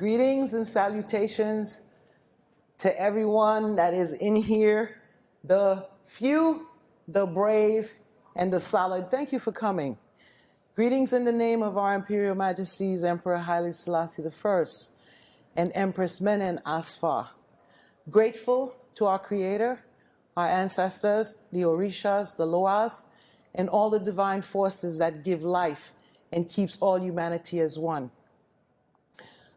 Greetings and salutations to everyone that is in here, the few, the brave, and the solid. Thank you for coming. Greetings in the name of our Imperial Majesties, Emperor Haile Selassie I and Empress Menen Asfar. Grateful to our Creator, our ancestors, the Orishas, the Loas, and all the divine forces that give life and keeps all humanity as one.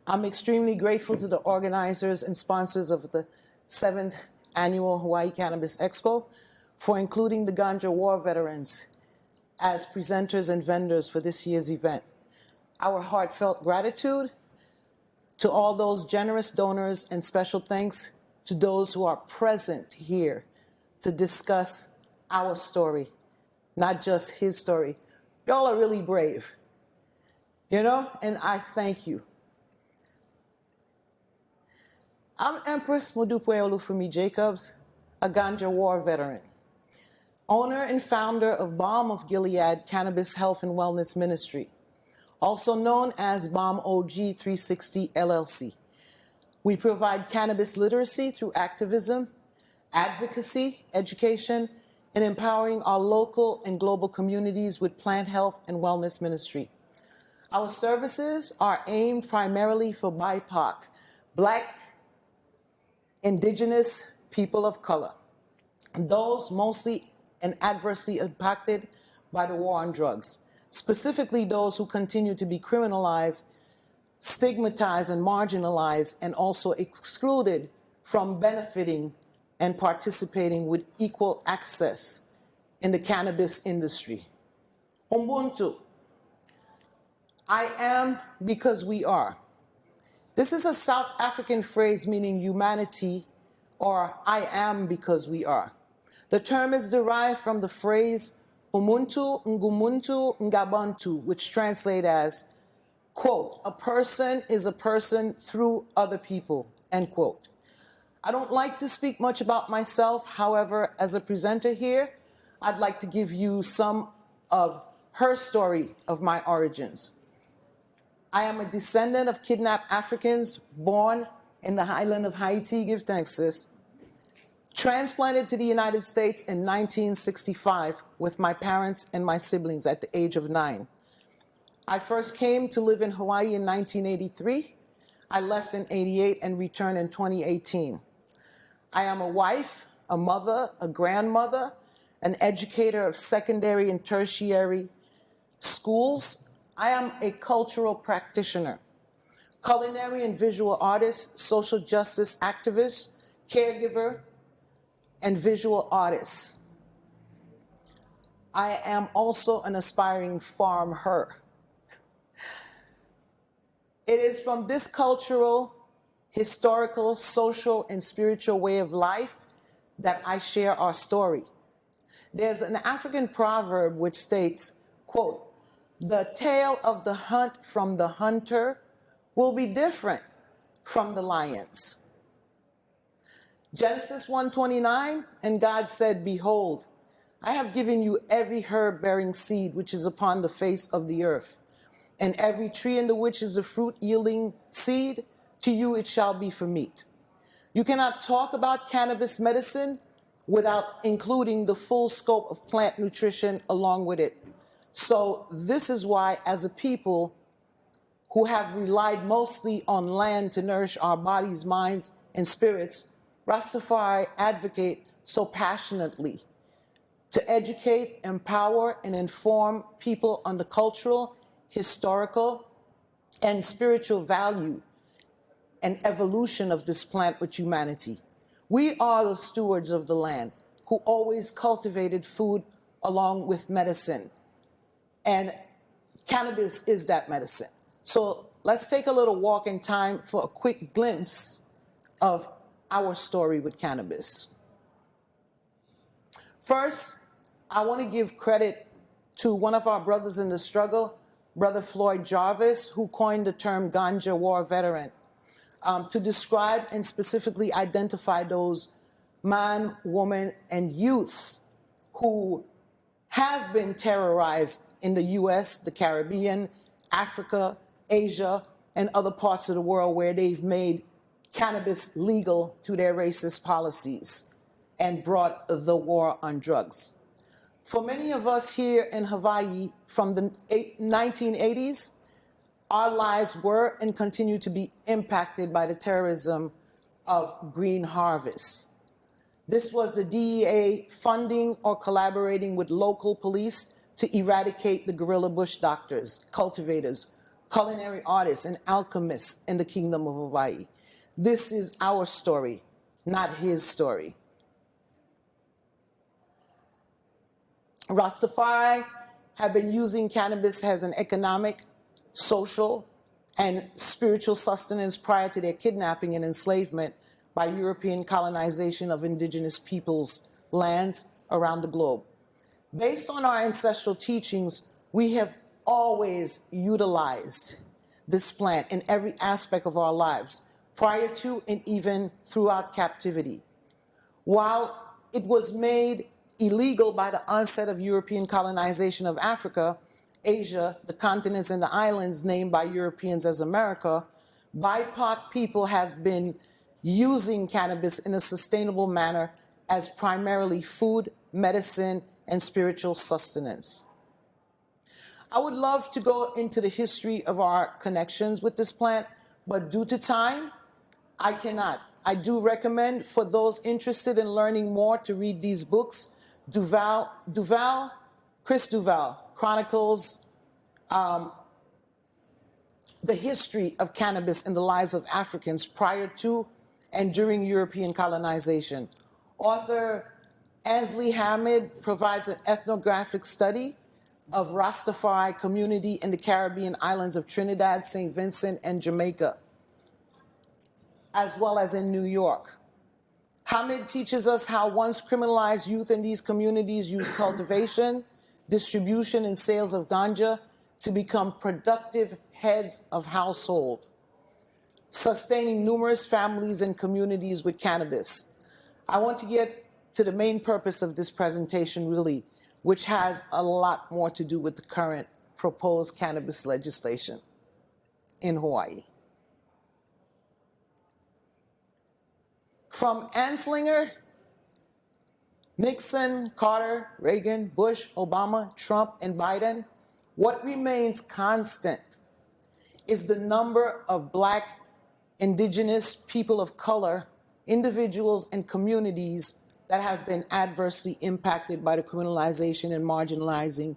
I'm extremely grateful to the organizers and sponsors of the 7th Annual Hawaii Cannabis Expo for including the Ganja War veterans as presenters and vendors for this year's event. Our heartfelt gratitude to all those generous donors, and special thanks to those who are present here to discuss our story, not just his story. Y'all are really brave, you know, and I thank you. I'm Empress Modupe Olufunmi Jacobs, a Ganja War veteran, owner and founder of Balm of Gilead Cannabis Health and Wellness Ministry, also known as Balm OG 360 LLC. We provide cannabis literacy through activism, advocacy, education, and empowering our local and global communities with plant health and wellness ministry. Our services are aimed primarily for BIPOC, Black, indigenous people of color, those mostly and adversely impacted by the war on drugs, specifically those who continue to be criminalized, stigmatized, and marginalized, and also excluded from benefiting and participating with equal access in the cannabis industry. Ubuntu. I am because we are. This is a South African phrase meaning humanity, or I am because we are. The term is derived from the phrase Umuntu Ngumuntu Ngabantu, which translates as, quote, a person is a person through other people, end quote. I don't like to speak much about myself. However, as a presenter here, I'd like to give you some of her story of my origins. I am a descendant of kidnapped Africans born in the island of Haiti, give thanks sis, transplanted to the United States in 1965 with my parents and my siblings at the age of 9. I first came to live in Hawaii in 1983. I left in '88 and returned in 2018. I am a wife, a mother, a grandmother, an educator of secondary and tertiary schools. I am a cultural practitioner, culinary and visual artist, social justice activist, caregiver, and visual artist. I am also an aspiring farmer. It is from this cultural, historical, social, and spiritual way of life that I share our story. There's an African proverb which states, quote, the tale of the hunt from the hunter will be different from the lions. Genesis 1:29, and God said, behold, I have given you every herb bearing seed which is upon the face of the earth, and every tree in the which is the fruit yielding seed, to you it shall be for meat. You cannot talk about cannabis medicine without including the full scope of plant nutrition along with it. So this is why, as a people who have relied mostly on land to nourish our bodies, minds, and spirits, Rastafari advocate so passionately to educate, empower, and inform people on the cultural, historical, and spiritual value and evolution of this plant with humanity. We are the stewards of the land who always cultivated food along with medicine. And cannabis is that medicine. So let's take a little walk in time for a quick glimpse of our story with cannabis. First, I want to give credit to one of our brothers in the struggle, Brother Floyd Jarvis, who coined the term Ganja War veteran to describe and specifically identify those man, woman, and youths who have been terrorized in the US, the Caribbean, Africa, Asia, and other parts of the world where they've made cannabis legal through their racist policies and brought the war on drugs. For many of us here in Hawaii from the 1980s, our lives were and continue to be impacted by the terrorism of Green Harvest. This was the DEA funding or collaborating with local police to eradicate the guerrilla bush doctors, cultivators, culinary artists, and alchemists in the Kingdom of Hawaii. This is our story, not his story. Rastafari have been using cannabis as an economic, social, and spiritual sustenance prior to their kidnapping and enslavement by European colonization of indigenous peoples' lands around the globe. Based on our ancestral teachings, we have always utilized this plant in every aspect of our lives, prior to and even throughout captivity. While it was made illegal by the onset of European colonization of Africa, Asia, the continents, and the islands named by Europeans as America, BIPOC people have been using cannabis in a sustainable manner as primarily food, medicine, and spiritual sustenance. I would love to go into the history of our connections with this plant, but due to time, I cannot. I do recommend for those interested in learning more to read these books. Chris Duval chronicles the history of cannabis in the lives of Africans prior to and during European colonization. Author Ansley Hamid provides an ethnographic study of Rastafari community in the Caribbean islands of Trinidad, St. Vincent, and Jamaica, as well as in New York. Hamid teaches us how once criminalized youth in these communities use cultivation, distribution, and sales of ganja to become productive heads of household, sustaining numerous families and communities with cannabis. I want to get to the main purpose of this presentation, really, which has a lot more to do with the current proposed cannabis legislation in Hawaii. From Anslinger, Nixon, Carter, Reagan, Bush, Obama, Trump, and Biden, what remains constant is the number of Black, indigenous, people of color, individuals, and communities that have been adversely impacted by the criminalization and marginalizing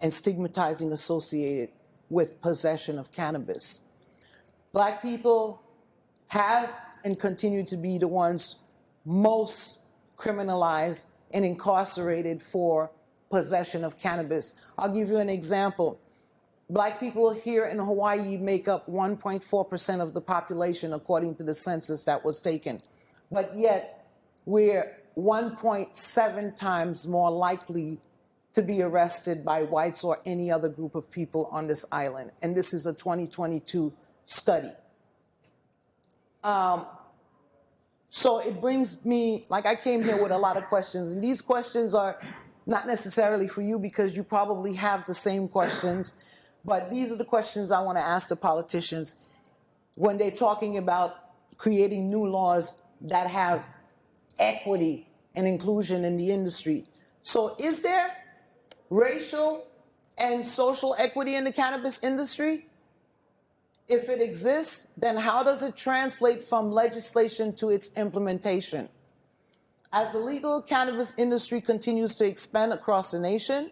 and stigmatizing associated with possession of cannabis. Black people have and continue to be the ones most criminalized and incarcerated for possession of cannabis. I'll give you an example. Black people here in Hawaii make up 1.4% of the population according to the census that was taken. But yet, we're 1.7 times more likely to be arrested by whites or any other group of people on this island. And this is a 2022 study. So it brings me, like I came here with a lot of questions, and these questions are not necessarily for you because you probably have the same questions, but these are the questions I want to ask the politicians when they're talking about creating new laws that have equity and inclusion in the industry. So is there racial and social equity in the cannabis industry? If it exists, then how does it translate from legislation to its implementation? As the legal cannabis industry continues to expand across the nation,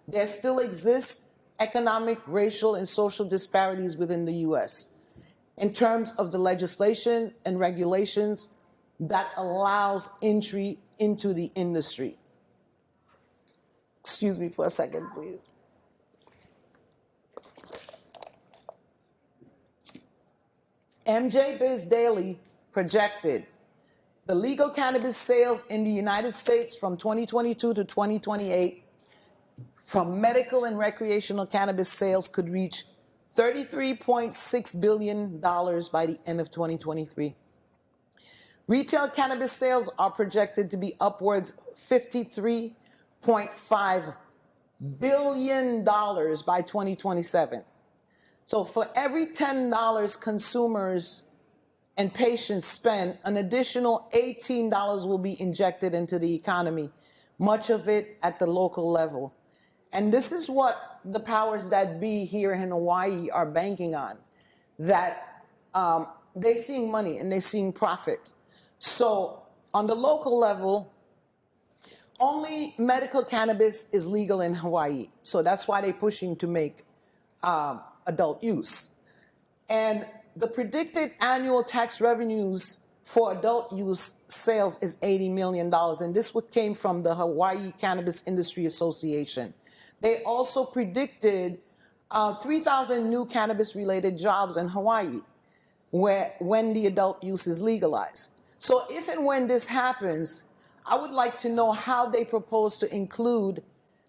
there still exists economic, racial, and social disparities within the U.S. in terms of the legislation and regulations that allows entry into the industry. Excuse me for a second, please. MJ Biz Daily projected the legal cannabis sales in the United States from 2022 to 2028 from medical and recreational cannabis sales could reach $33.6 billion by the end of 2023. Retail cannabis sales are projected to be upwards $53.5 billion by 2027. So for every $10 consumers and patients spend, an additional $18 will be injected into the economy, much of it at the local level. And this is what the powers that be here in Hawaii are banking on, that they're seeing money and they're seeing profit. So on the local level, only medical cannabis is legal in Hawaii. So that's why they're pushing to make adult use. And the predicted annual tax revenues for adult use sales is $80 million. And this came from the Hawaii Cannabis Industry Association. They also predicted 3,000 new cannabis-related jobs in Hawaii when the adult use is legalized. So if and when this happens, I would like to know how they propose to include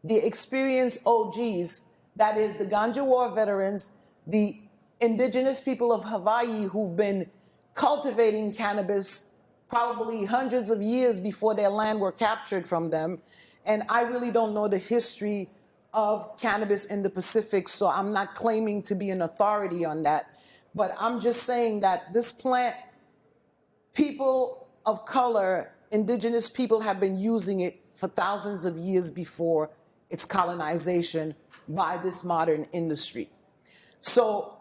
the experienced OGs, that is the Ganja War veterans, the indigenous people of Hawaii who've been cultivating cannabis probably hundreds of years before their land were captured from them. And I really don't know the history of cannabis in the Pacific, so I'm not claiming to be an authority on that. But I'm just saying that this plant, people of color, indigenous people have been using it for thousands of years before its colonization by this modern industry. So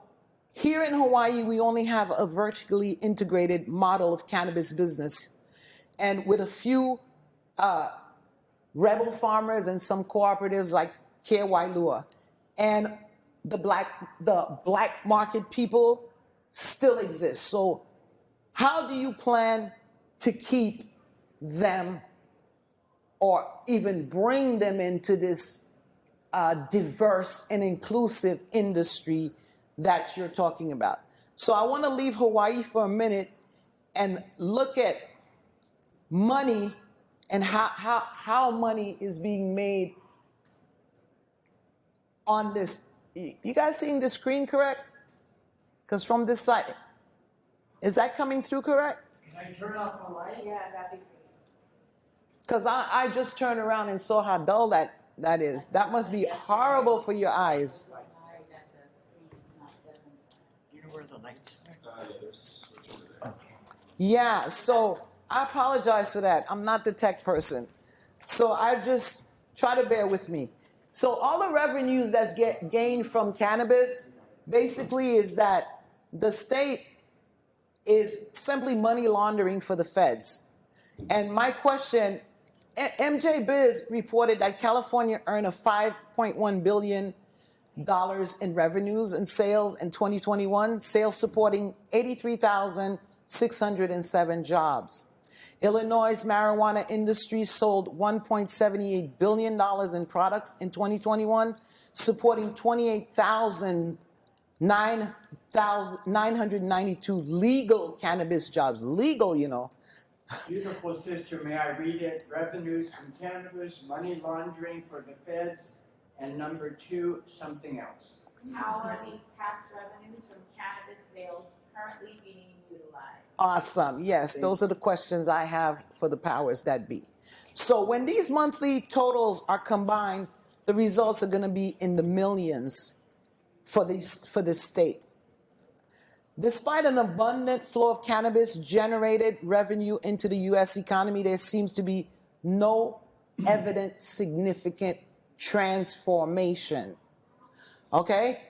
here in Hawaii, we only have a vertically integrated model of cannabis business, and with a few rebel farmers and some cooperatives like Care Wailua. And the black market people still exist. So how do you plan to keep them or even bring them into this diverse and inclusive industry that you're talking about? So I want to leave Hawaii for a minute and look at money and how money is being made on this. You guys seeing the screen correct? Because from this side, is that coming through correct? Can I turn off the light? Yeah, that'd be great. Because I just turned around and saw how dull that is. That must be horrible for your eyes. Sorry that the screen's not doesn't. Do you know where the lights are? Yeah, there's a switch over there. Yeah, so I apologize for that. I'm not the tech person. So I just try to bear with me. So all the revenues that's gained from cannabis basically is that the state is simply money laundering for the feds. And my question, MJ Biz reported that California earned a $5.1 billion in revenues and sales in 2021, sales supporting 83,607 jobs. Illinois' marijuana industry sold $1.78 billion in products in 2021, supporting 28,992 legal cannabis jobs. Legal, you know. Beautiful sister, may I read it? Revenues from cannabis, money laundering for the feds, and number 2, something else. How are these tax revenues from cannabis sales currently being utilized? Awesome. Yes, those are the questions I have for the powers that be. So when these monthly totals are combined, the results are going to be in the millions for the states. Despite an abundant flow of cannabis generated revenue into the U.S. economy, there seems to be no evident significant transformation. Okay?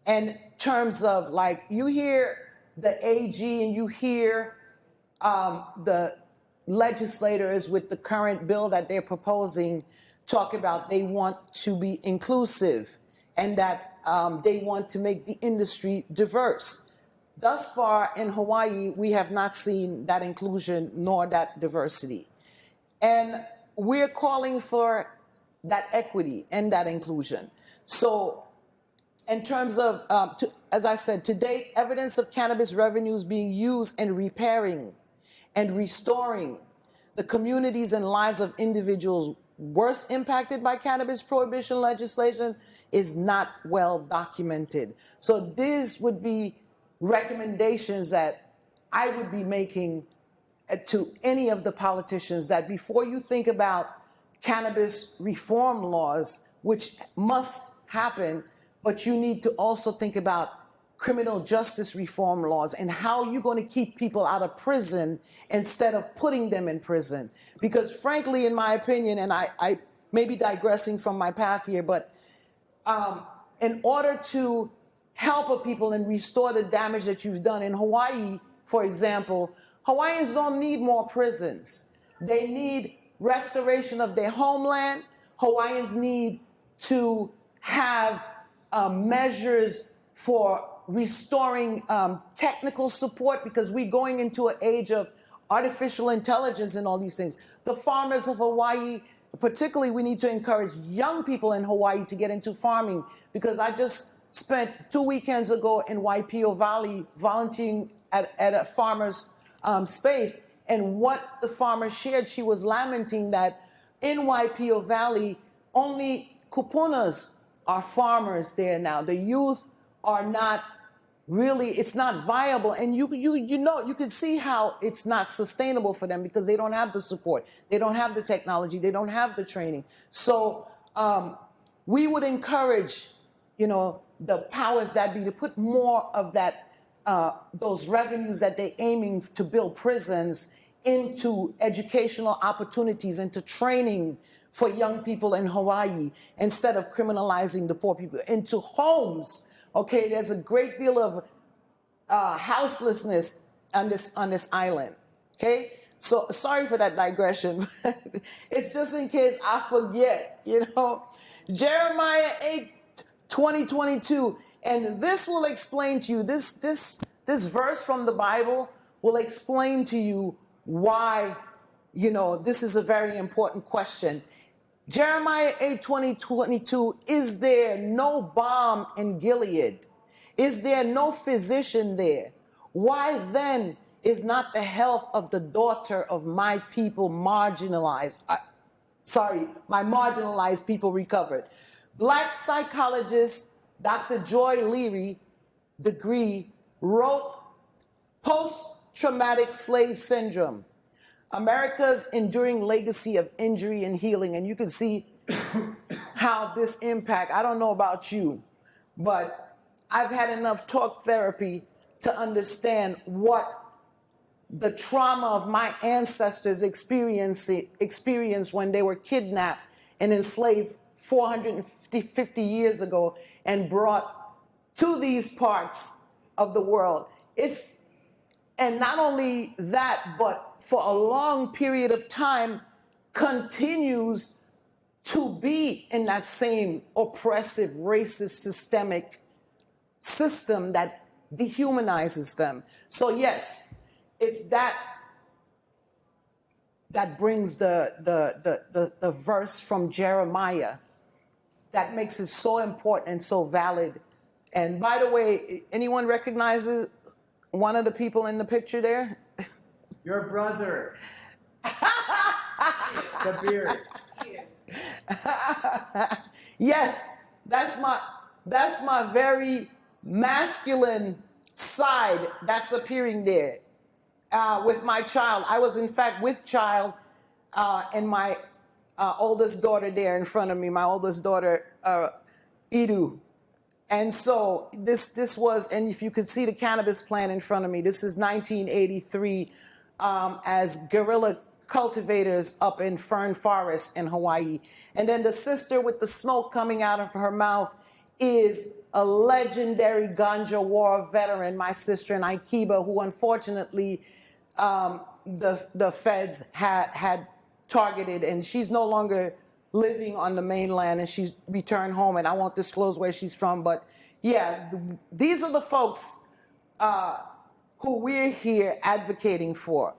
In terms of, like, you hear the AG and you hear the legislators with the current bill that they're proposing talk about they want to be inclusive and that they want to make the industry diverse. Thus far in Hawaii, we have not seen that inclusion nor that diversity. And we're calling for that equity and that inclusion. So in terms of, as I said, to date, evidence of cannabis revenues being used in repairing and restoring the communities and lives of individuals worst impacted by cannabis prohibition legislation is not well documented. So these would be recommendations that I would be making to any of the politicians, that before you think about cannabis reform laws, which must happen, but you need to also think about criminal justice reform laws and how you're going to keep people out of prison instead of putting them in prison. Because frankly, in my opinion, and I may be digressing from my path here, but in order to help a people and restore the damage that you've done in Hawaii, for example, Hawaiians don't need more prisons. They need restoration of their homeland. Hawaiians need to have measures for restoring technical support, because we're going into an age of artificial intelligence and all these things. The farmers of Hawaii, particularly, we need to encourage young people in Hawaii to get into farming, because I just spent 2 weekends ago in Waipio Valley volunteering at a farmer's space, and what the farmer shared, she was lamenting that in Waipio Valley, only kupunas are farmers there now. The youth are not really, it's not viable, and you can see how it's not sustainable for them, because they don't have the support, they don't have the technology, they don't have the training. So we would encourage, the powers that be to put more of that, those revenues that they're aiming to build prisons into educational opportunities, into training for young people in Hawaii, instead of criminalizing the poor people, into homes. Okay, there's a great deal of houselessness on this island. Okay, so sorry for that digression. It's just in case I forget. Jeremiah 8:20-22, and this will explain to you. This verse from the Bible will explain to you why this is a very important question. Jeremiah 8:20-22, is there no balm in Gilead? Is there no physician there? Why then is not the health of the daughter of my people marginalized? My marginalized people recovered. Black psychologist Dr. Joy Leary degree wrote Post-Traumatic Slave Syndrome, America's Enduring Legacy of Injury and Healing. And you can see how this impact, I don't know about you, but I've had enough talk therapy to understand what the trauma of my ancestors experienced when they were kidnapped and enslaved 450 years ago and brought to these parts of the world. And not only that, but for a long period of time continues to be in that same oppressive, racist, systemic system that dehumanizes them. So yes, it's that brings the verse from Jeremiah that makes it so important and so valid. And by the way, anyone recognizes one of the people in the picture there? Your brother. The beard. Yes, that's my very masculine side that's appearing there with my child. I was in fact with child and my oldest daughter there in front of me, my oldest daughter, Idu. And so this was, and if you could see the cannabis plant in front of me, this is 1983 as guerrilla cultivators up in Fern Forest in Hawaii. And then the sister with the smoke coming out of her mouth is a legendary ganja war veteran, my sister in Aikiba, who unfortunately the feds had targeted, and she's no longer living on the mainland, and she's returned home, and I won't disclose where she's from, but yeah, these are the folks who we're here advocating for.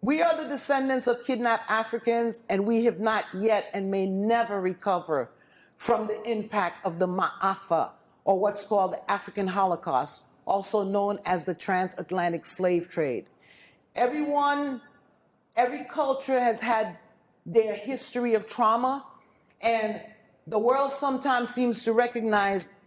We are the descendants of kidnapped Africans, and we have not yet and may never recover from the impact of the Ma'afa, or what's called the African Holocaust, also known as the transatlantic slave trade. Every culture has had their history of trauma, and the world sometimes seems to recognize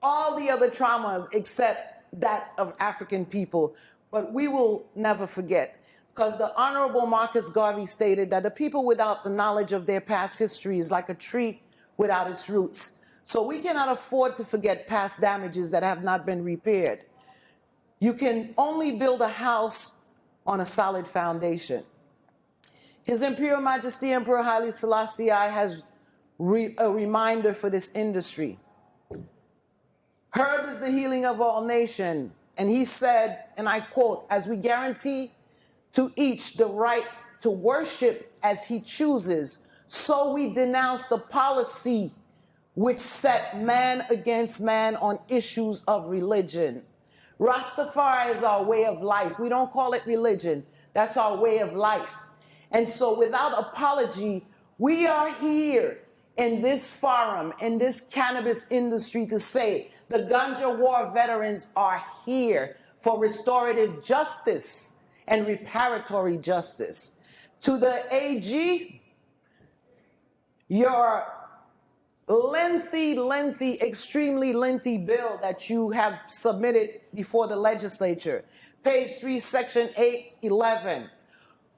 all the other traumas except that of African people. But we will never forget, because the Honorable Marcus Garvey stated that the people without the knowledge of their past history is like a tree without its roots. So we cannot afford to forget past damages that have not been repaired. You can only build a house on a solid foundation. His Imperial Majesty Emperor Haile Selassie I has a reminder for this industry. Herb is the healing of all nations. And he said, and I quote, as we guarantee to each the right to worship as he chooses, so we denounce the policy which set man against man on issues of religion. Rastafari is our way of life. We don't call it religion. That's our way of life. And so without apology, we are here in this forum, in this cannabis industry to say the ganja war veterans are here for restorative justice and reparatory justice. To the AG, your lengthy, extremely lengthy bill that you have submitted before the legislature, page 3, section 811.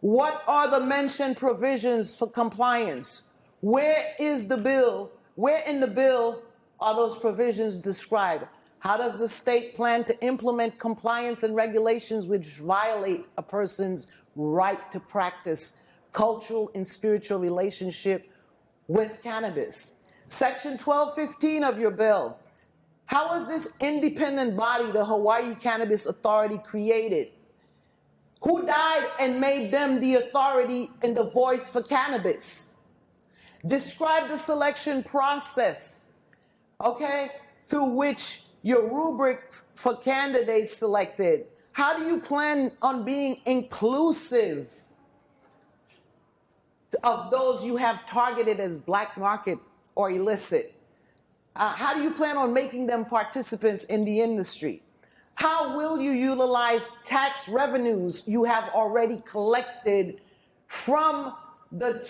What are the mentioned provisions for compliance? Where is the bill? Where in the bill are those provisions described? How does the state plan to implement compliance and regulations which violate a person's right to practice cultural and spiritual relationship with cannabis? Section 1215 of your bill. How was this independent body, the Hawaii Cannabis Authority, created? Who died and made them the authority and the voice for cannabis? Describe the selection process, okay, through which your rubrics for candidates selected. How do you plan on being inclusive of those you have targeted as black market or illicit? How do you plan on making them participants in the industry? How will you utilize tax revenues you have already collected from the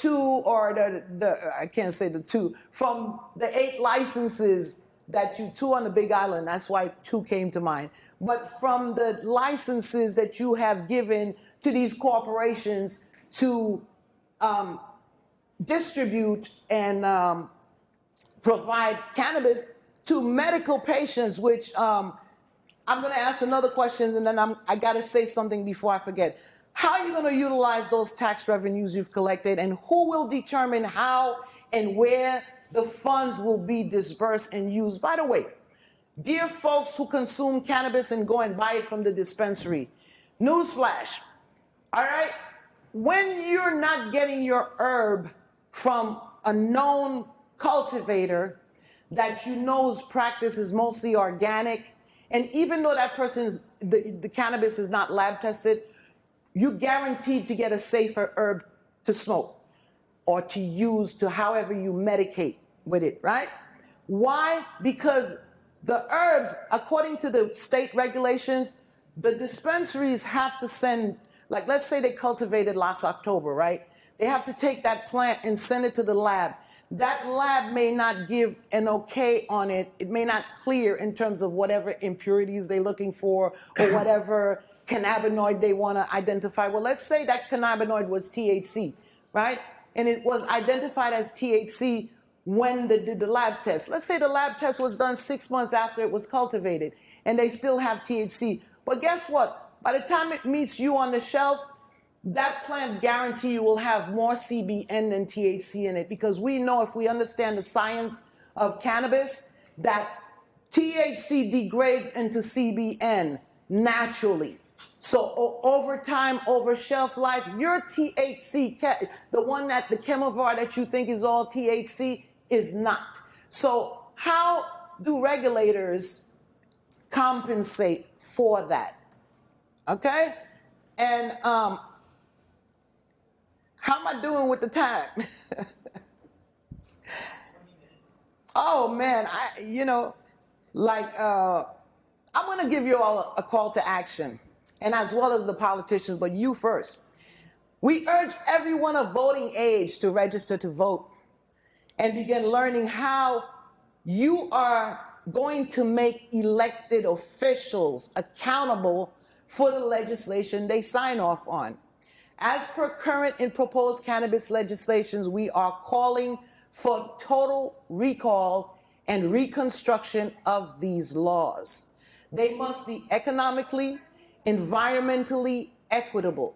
I can't say the two, from the 8 licenses that you, 2 on the Big Island, that's why 2 came to mind, but from the licenses that you have given to these corporations to distribute and provide cannabis to medical patients, which I'm going to ask another question, and then I got to say something before I forget. How are you going to utilize those tax revenues you've collected, and who will determine how and where the funds will be dispersed and used? By the way, dear folks who consume cannabis and go and buy it from the dispensary, newsflash, all right? When you're not getting your herb from a known cultivator that you know's practice is mostly organic, and even though that person's, the cannabis is not lab tested, you're guaranteed to get a safer herb to smoke or to use to however you medicate with it, right? Why? Because the herbs, according to the state regulations, the dispensaries have to send, like let's say they cultivated last October, right? They have to take that plant and send it to the lab. That lab may not give an okay on it. It may not clear in terms of whatever impurities they're looking for or whatever cannabinoid they want to identify. Well, let's say that cannabinoid was THC, right? And it was identified as THC when they did the lab test. Let's say the lab test was done 6 months after it was cultivated and they still have THC. But guess what? By the time it meets you on the shelf, that plant guarantee you will have more CBN than THC in it, because we know, if we understand the science of cannabis, that THC degrades into CBN naturally. So over time, over shelf life, your THC, the one that the chemovar that you think is all THC, is not. So how do regulators compensate for that? Okay? And how am I doing with the time? Oh man, I'm gonna give you all a call to action, and as well as the politicians, but you first. We urge everyone of voting age to register to vote and begin learning how you are going to make elected officials accountable for the legislation they sign off on. As for current and proposed cannabis legislations, we are calling for total recall and reconstruction of these laws. They must be economically, environmentally equitable,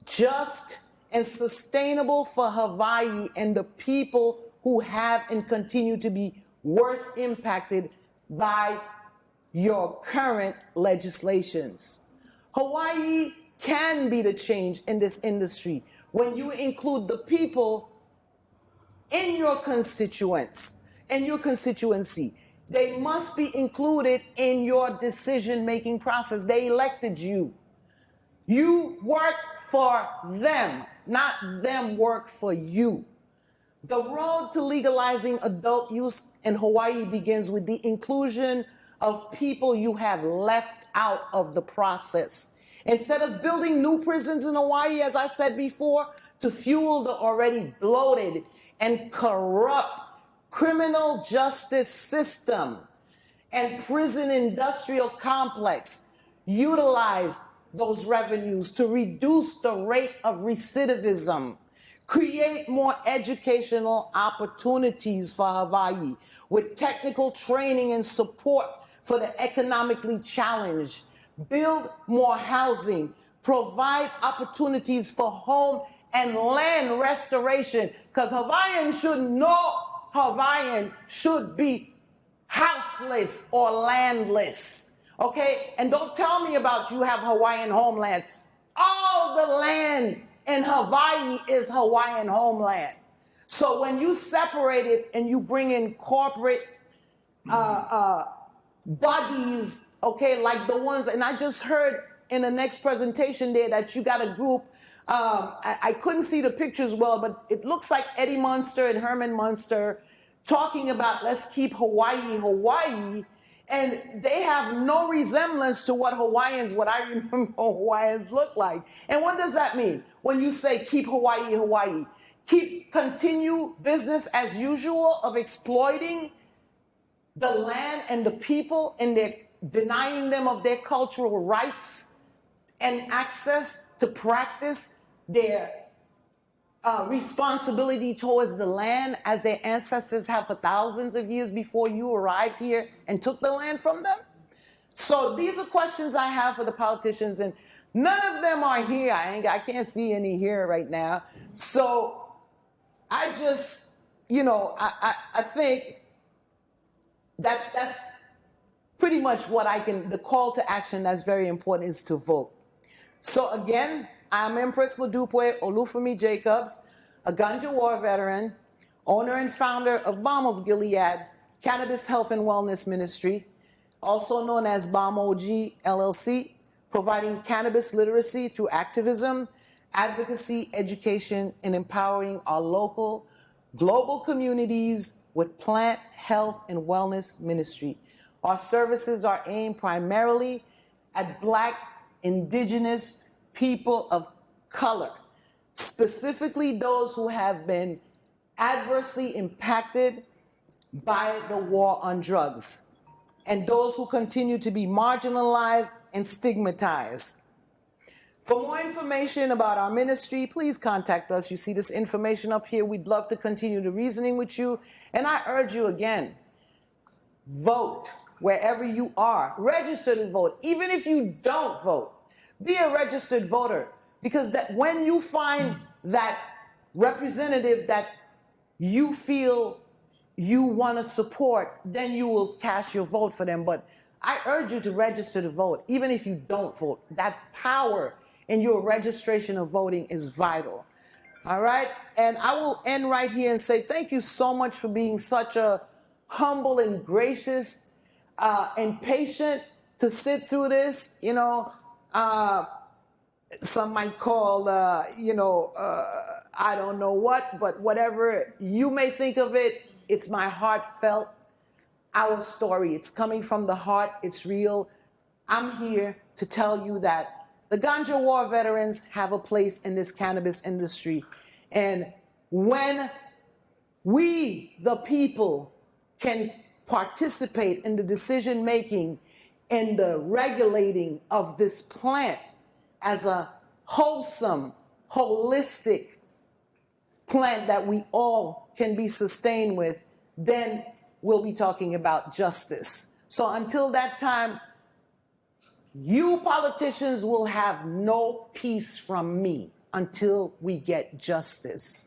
just, and sustainable for Hawaii and the people who have and continue to be worst impacted by your current legislations. Hawaii can be the change in this industry when you include the people in your constituents, in your constituency. They must be included in your decision-making process. They elected you. You work for them, not them work for you. The road to legalizing adult use in Hawaii begins with the inclusion of people you have left out of the process. Instead of building new prisons in Hawaii, as I said before, to fuel the already bloated and corrupt criminal justice system and prison industrial complex, utilize those revenues to reduce the rate of recidivism, create more educational opportunities for Hawaii with technical training and support for the economically challenged, build more housing, provide opportunities for home and land restoration, because Hawaiians should know Hawaiian should be houseless or landless, okay? And don't tell me about you have Hawaiian homelands. All the land in Hawaii is Hawaiian homeland. So when you separate it and you bring in corporate bodies, okay, like the ones, and I just heard in the next presentation there that you got a group, I couldn't see the pictures well, but it looks like Eddie Munster and Herman Munster talking about let's keep Hawaii, Hawaii, and they have no resemblance to what Hawaiians, what I remember Hawaiians look like. And what does that mean? When you say keep Hawaii, Hawaii, continue business as usual of exploiting the land and the people and their denying them of their cultural rights and access to practice their responsibility towards the land as their ancestors have for thousands of years before you arrived here and took the land from them? So these are questions I have for the politicians, and none of them are here. I can't see any here right now. So I just, I think that's pretty much what the call to action that's very important is to vote. So again, I'm Empress Modupe Olufunmi Jacobs, a ganja war veteran, owner and founder of Balm of Gilead, Cannabis Health and Wellness Ministry, also known as Balm OG LLC, providing cannabis literacy through activism, advocacy, education, and empowering our local, global communities with plant health and wellness ministry. Our services are aimed primarily at Black, indigenous people of color, specifically those who have been adversely impacted by the war on drugs, and those who continue to be marginalized and stigmatized. For more information about our ministry, please contact us. You see this information up here. We'd love to continue the reasoning with you. And I urge you again, vote wherever you are. Register to vote. Even if you don't vote, be a registered voter. Because that when you find that representative that you feel you want to support, then you will cast your vote for them. But I urge you to register to vote, even if you don't vote. That power in your registration of voting is vital. All right? And I will end right here and say thank you so much for being such a humble and gracious and patient to sit through this. Some might call, I don't know what, but whatever you may think of it, it's my heartfelt, our story. It's coming from the heart. It's real. I'm here to tell you that the ganja war veterans have a place in this cannabis industry. And when we, the people, can participate in the decision-making and the regulating of this plant as a wholesome, holistic plant that we all can be sustained with, then we'll be talking about justice. So until that time, you politicians will have no peace from me until we get justice.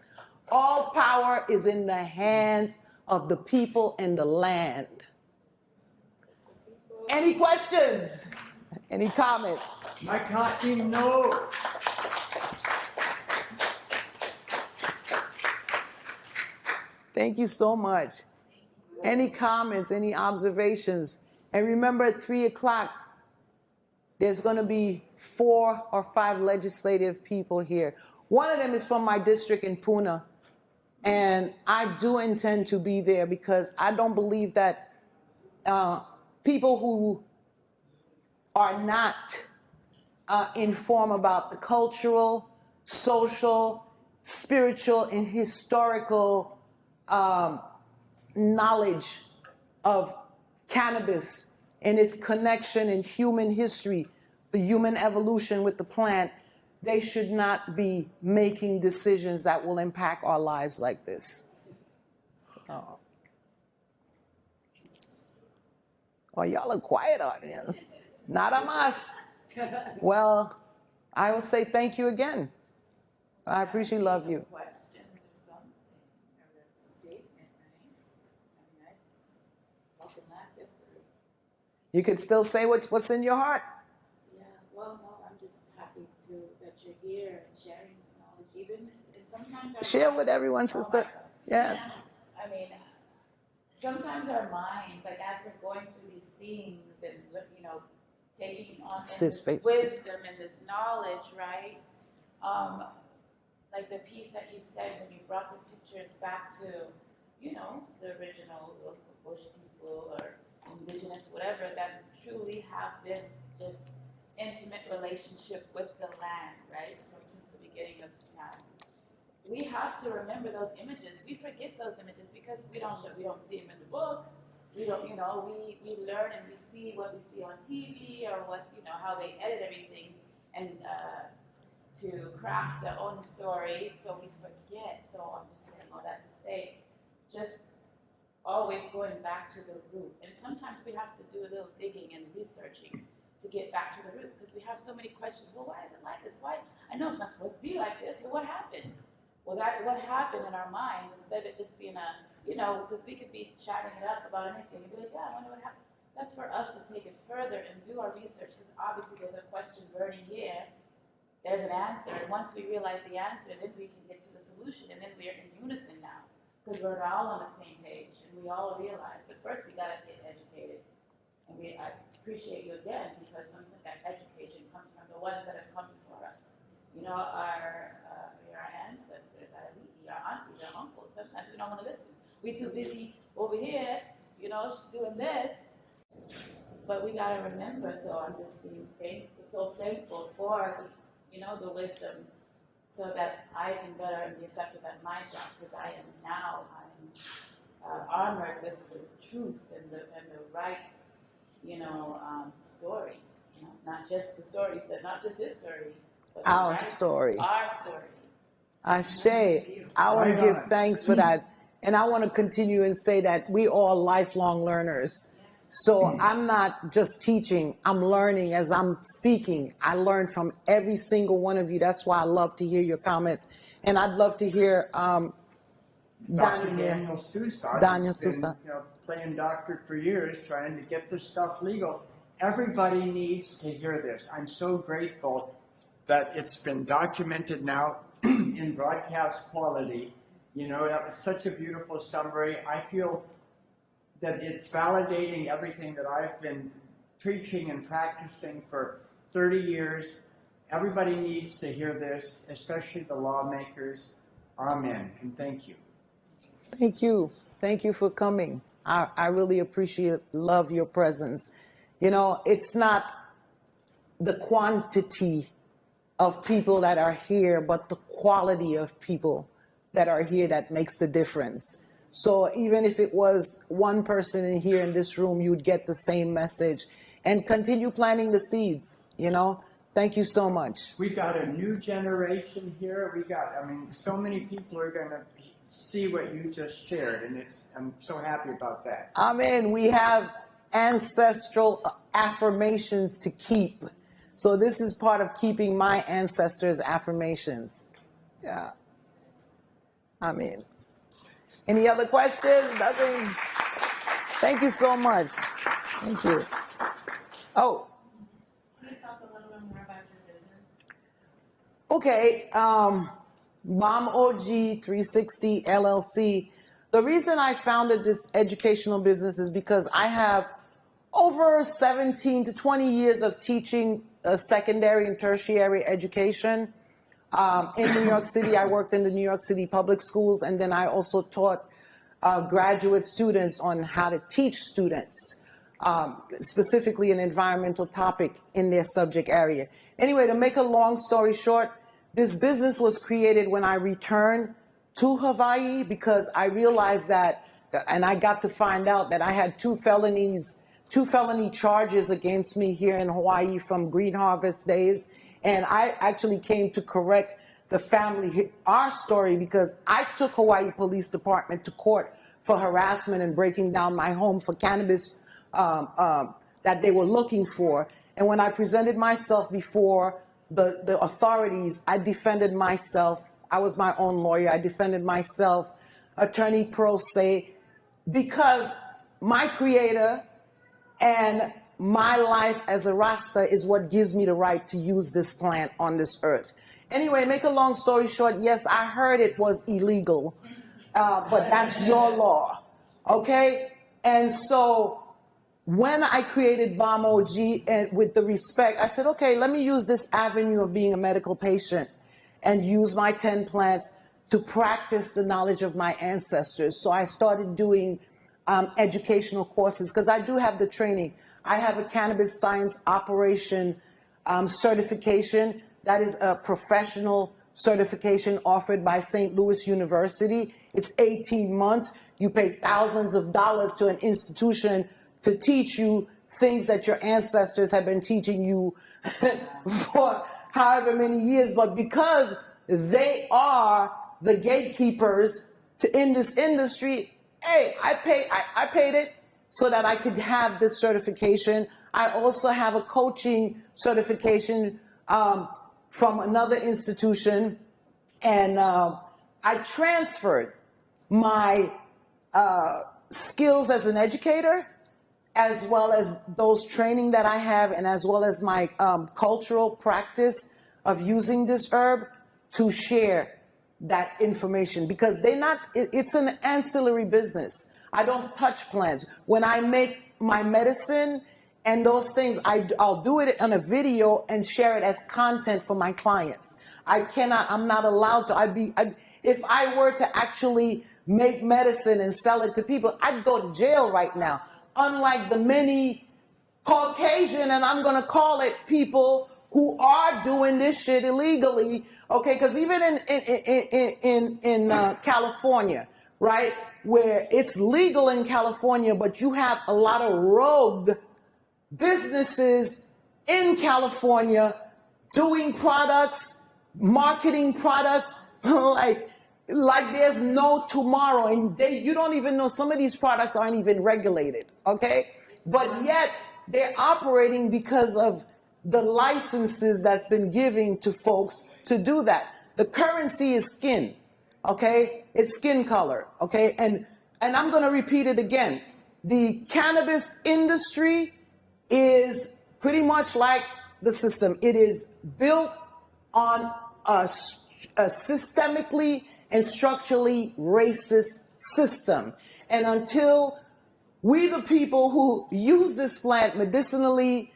All power is in the hands of the people and the land. Any questions? Any comments? My team, no. Thank you so much. Any comments, any observations? And remember, at 3 o'clock, there's going to be 4 or 5 legislative people here. One of them is from my district in Pune, and I do intend to be there because I don't believe that people who are not informed about the cultural, social, spiritual, and historical knowledge of cannabis and its connection in human history, the human evolution with the plant, they should not be making decisions that will impact our lives like this. Oh, y'all are quiet audience. Nada más. Well, I will say thank you again. I appreciate love you. Questions or something, or a statement, right? I mean, last yesterday. You could still say what's in your heart. Yeah, well, no, I'm just happy that you're here and sharing this knowledge. Even and sometimes Share with everyone, sister. Yeah. I mean, sometimes our minds, like as we're going through these themes and taking on this wisdom and this knowledge, right? Like the piece that you said when you brought the pictures back to, the original Bush people or indigenous, whatever, that truly have been just intimate relationship with the land, right? Since the beginning of time. We have to remember those images. We forget those images because we don't see them in the books. We don't, we learn and we see what we see on TV or what, how they edit everything and to craft their own story. So we forget. So I'm just saying all that to say, just always going back to the root. And sometimes we have to do a little digging and researching to get back to the root because we have so many questions. Well, why is it like this? Why? I know it's not supposed to be like this, but what happened? Well, what happened in our minds instead of it just being because we could be chatting it up about anything and be like, yeah, I wonder what happened. That's for us to take it further and do our research because obviously there's a question burning here. There's an answer. And once we realize the answer, then we can get to the solution. And then we're in unison now because we're all on the same page and we all realize that first we got to get educated. And I appreciate you again because sometimes that education comes from the ones that have come before us. Our ancestors, our aunties, our uncles, sometimes we don't want to listen. We're too busy over here, doing this. But we got to remember, so I'm just being so thankful for, the wisdom so that I can better be effective at my job because I'm armored with the truth and the right, story. Not just the story, so not just his story, but our story. Our story. Ashe, I want to give thanks for that. And I want to continue and say that we all lifelong learners. So I'm not just teaching, I'm learning as I'm speaking. I learn from every single one of you. That's why I love to hear your comments. And I'd love to hear Daniel Sousa. Daniel Sousa. Been, playing doctor for years, trying to get this stuff legal. Everybody needs to hear this. I'm so grateful that it's been documented now in broadcast quality. That was such a beautiful summary. I feel that it's validating everything that I've been preaching and practicing for 30 years. Everybody needs to hear this, especially the lawmakers. Amen, and thank you. Thank you. Thank you for coming. I really love your presence. It's not the quantity of people that are here, but the quality of people that are here that makes the difference. So even if it was one person in here in this room, you'd get the same message and continue planting the seeds, Thank you so much. We got a new generation here. So many people are going to see what you just shared, and I'm so happy about that. Amen. We have ancestral affirmations to keep. So this is part of keeping my ancestors' affirmations. Yeah. Amen. Any other questions? Nothing? Thank you so much. Thank you. Oh. Can you talk a little bit more about your business? Okay. Balm OG 360 LLC. The reason I founded this educational business is because I have over 17 to 20 years of teaching secondary and tertiary education. In New York City, I worked in the New York City public schools, and then I also taught graduate students on how to teach students, specifically an environmental topic in their subject area. Anyway, to make a long story short, this business was created when I returned to Hawaii because I realized that, and I got to find out that I had two felony charges against me here in Hawaii from Green Harvest days. And I actually came to correct the family, our story, because I took Hawaii Police Department to court for harassment and breaking down my home for cannabis that they were looking for. And when I presented myself before the authorities, I defended myself. I was my own lawyer. I defended myself, attorney pro se, because my creator and my life as a Rasta is what gives me the right to use this plant on this earth. Anyway, make a long story short, yes, I heard it was illegal, but that's your law, okay? And so when I created Balm OG, and with the respect, I said, okay, let me use this avenue of being a medical patient and use my 10 plants to practice the knowledge of my ancestors. So I started doing educational courses, because I do have the training. I have a cannabis science operation certification. That is a professional certification offered by St. Louis University. It's 18 months. You pay thousands of dollars to an institution to teach you things that your ancestors have been teaching you for however many years. But because they are the gatekeepers in this industry, hey, I paid it so that I could have this certification. I also have a coaching certification from another institution, and I transferred my skills as an educator, as well as those training that I have, and as well as my cultural practice of using this herb to share that information, because it's an ancillary business. I don't touch plants. When I make my medicine and those things, I'll do it on a video and share it as content for my clients. I'm not allowed to. If I were to actually make medicine and sell it to people, I'd go to jail right now. Unlike the many Caucasian, and I'm going to call it, people who are doing this shit illegally, okay? Because even in California, right, where it's legal in California, but you have a lot of rogue businesses in California doing products, marketing products, like there's no tomorrow, and you don't even know, some of these products aren't even regulated, okay? But yet they're operating because of the licenses that's been given to folks to do that. The currency is skin, okay? It's skin color, okay? And I'm going to repeat it again. The cannabis industry is pretty much like the system. It is built on a systemically and structurally racist system. And until we, the people who use this plant medicinally,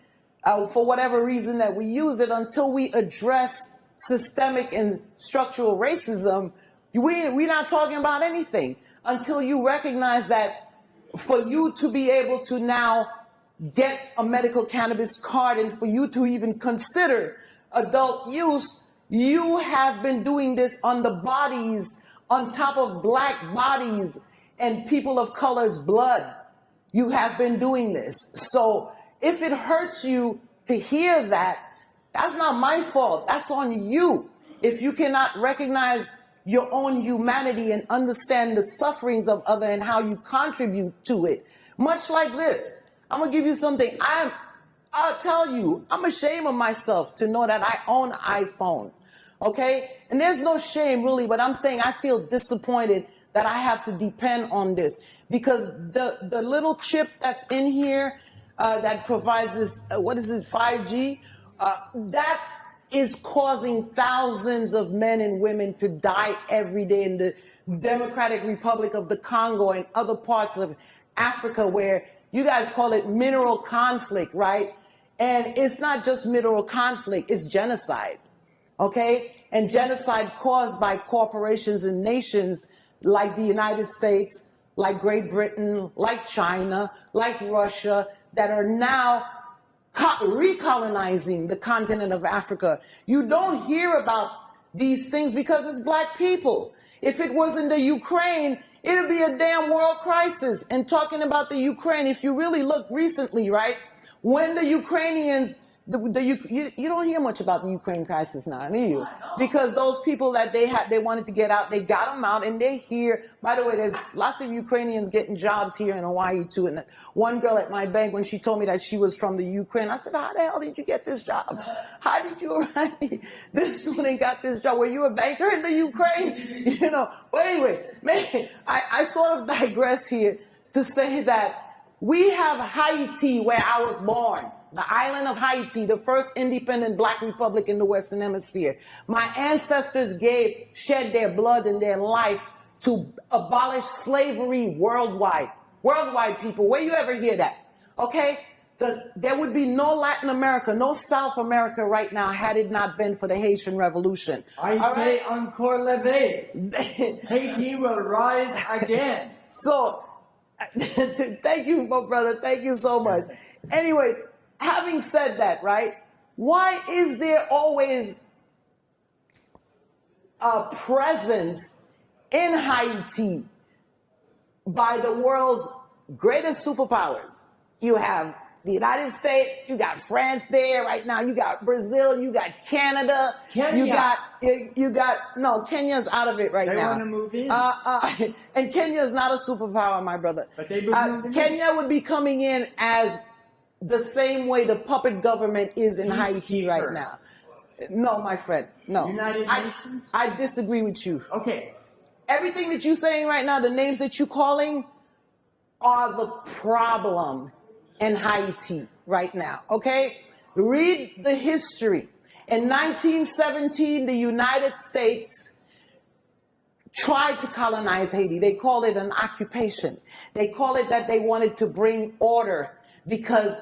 for whatever reason that we use it, until we address systemic and structural racism, we're not talking about anything. Until you recognize that for you to be able to now get a medical cannabis card and for you to even consider adult use, you have been doing this on the bodies, on top of black bodies and people of color's blood. You have been doing this. So if it hurts you to hear that, that's not my fault. That's on you. If you cannot recognize your own humanity and understand the sufferings of other and how you contribute to it. Much like this, I'm gonna give you something. I'll tell you, I'm ashamed of myself to know that I own an iPhone. Okay? And there's no shame really, but I'm saying I feel disappointed that I have to depend on this because the little chip that's in here that provides this, 5G, that is causing thousands of men and women to die every day in the Democratic Republic of the Congo and other parts of Africa where you guys call it mineral conflict, right? And it's not just mineral conflict, it's genocide. Okay? And genocide caused by corporations and nations like the United States, like Great Britain, like China, like Russia, that are now recolonizing the continent of Africa. You don't hear about these things because it's black people. If it was in the Ukraine, it would be a damn world crisis. And talking about the Ukraine, if you really look recently, right, when the Ukrainians, you don't hear much about the Ukraine crisis now, do you? Because those people that they wanted to get out, they got them out, and they're here. By the way, there's lots of Ukrainians getting jobs here in Hawaii too. And one girl at my bank, when she told me that she was from the Ukraine, I said, "How the hell did you get this job? How did you arrive? This student got this job. Were you a banker in the Ukraine?" You know. But anyway, man, I sort of digress here to say that we have Haiti, where I was born. The island of Haiti, the first independent black republic in the Western Hemisphere. My ancestors shed their blood and their life to abolish slavery worldwide. Worldwide, people, where you ever hear that? Okay? Because there would be no Latin America, no South America right now had it not been for the Haitian Revolution. I say encore leve. Haiti will rise again. So, thank you, my brother. Thank you so much. Anyway, having said that, right, why is there always a presence in Haiti by the world's greatest superpowers? You have the United States, you got France there right now, you got Brazil, you got Canada, no, Kenya's out of it right now. They want to move in. And Kenya's not a superpower, my brother. But they would Kenya would be coming in as the same way the puppet government is in Haiti right now. No, my friend, no. United Nations? I disagree with you. Okay. Everything that you're saying right now, the names that you're calling, are the problem in Haiti right now, okay? Read the history. In 1917, the United States tried to colonize Haiti. They call it an occupation. They call it that they wanted to bring order because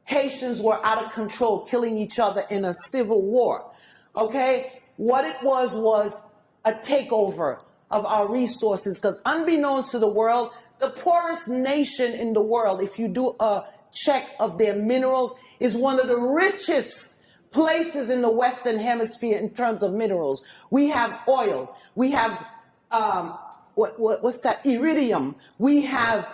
Haitians were out of control, killing each other in a civil war, okay? What it was a takeover of our resources because unbeknownst to the world, the poorest nation in the world, if you do a check of their minerals, is one of the richest places in the Western Hemisphere in terms of minerals. We have oil. We have what's that? Iridium. We have,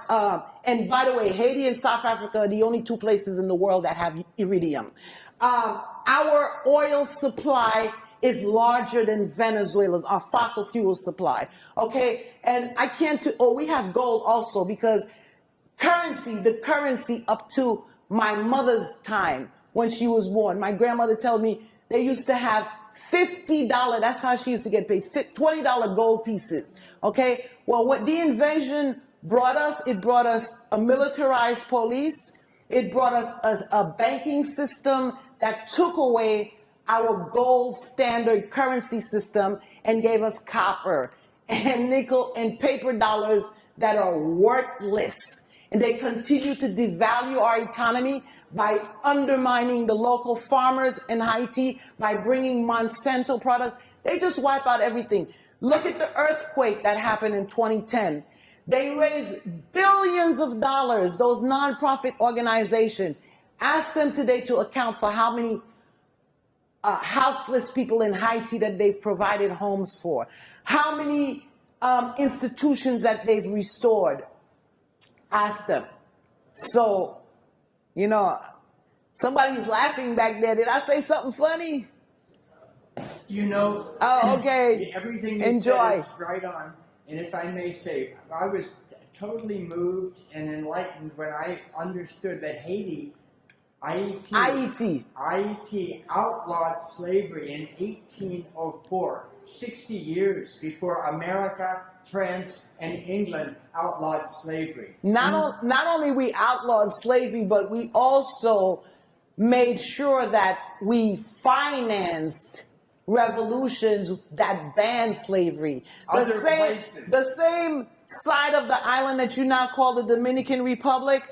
and by the way, Haiti and South Africa are the only two places in the world that have iridium. Our oil supply is larger than Venezuela's, our fossil fuel supply. Okay, and I can't. We have gold also because the currency up to my mother's time when she was born. My grandmother told me they used to have $50, that's how she used to get paid, $20 gold pieces, okay? Well, what the invasion brought us, it brought us a militarized police, it brought us a banking system that took away our gold standard currency system and gave us copper and nickel and paper dollars that are worthless. And they continue to devalue our economy by undermining the local farmers in Haiti, by bringing Monsanto products. They just wipe out everything. Look at the earthquake that happened in 2010. They raised billions of dollars, those nonprofit organizations. Ask them today to account for how many houseless people in Haiti that they've provided homes for, how many institutions that they've restored. Ask them. So, somebody's laughing back there. Did I say something funny? You know, Oh, okay. everything you Enjoy. said is right on. And if I may say, I was totally moved and enlightened when I understood that Haiti, IET outlawed slavery in 1804, 60 years before America, France, and England outlawed slavery. Not only we outlawed slavery, but we also made sure that we financed revolutions that banned slavery. The same side of the island that you now call the Dominican Republic,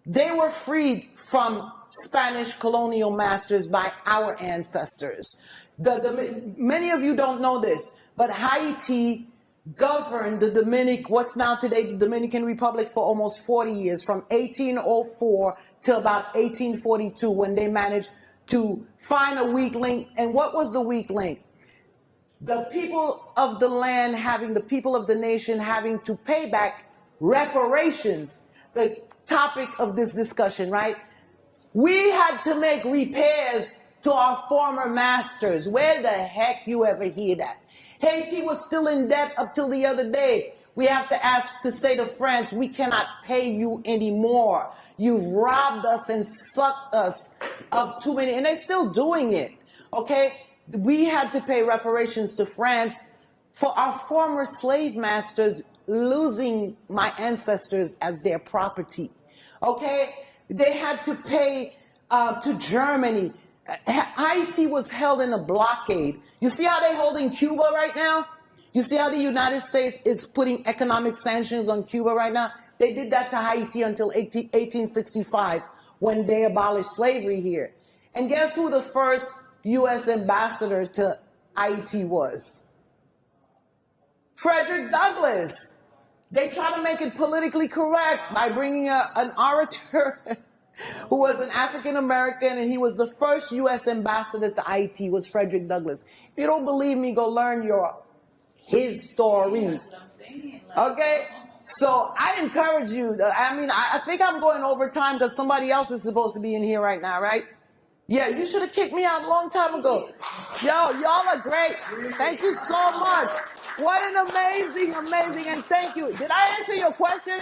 they were freed from Spanish colonial masters by our ancestors. Many of you don't know this, but Haiti governed what's now today the Dominican Republic for almost 40 years, from 1804 till about 1842, when they managed to find a weak link. And what was the weak link? The people of the land the people of the nation having to pay back reparations, the topic of this discussion, right? We had to make repairs to our former masters. Where the heck you ever hear that? Haiti was still in debt up till the other day. We have to say to France, we cannot pay you anymore. You've robbed us and sucked us of too many, and they're still doing it, okay? We had to pay reparations to France for our former slave masters losing my ancestors as their property, okay? They had to pay to Germany. Haiti was held in a blockade. You see how they're holding Cuba right now? You see how the United States is putting economic sanctions on Cuba right now? They did that to Haiti until 1865, when they abolished slavery here. And guess who the first U.S. ambassador to Haiti was? Frederick Douglass. They try to make it politically correct by bringing an orator who was an African American, and he was the first U.S. ambassador to Haiti, was Frederick Douglass. If you don't believe me, go learn his story. Okay? So I encourage you. I think I'm going over time because somebody else is supposed to be in here right now, right? Yeah, you should have kicked me out a long time ago. Yo, y'all are great. Thank you so much. What an amazing, and thank you. Did I answer your question?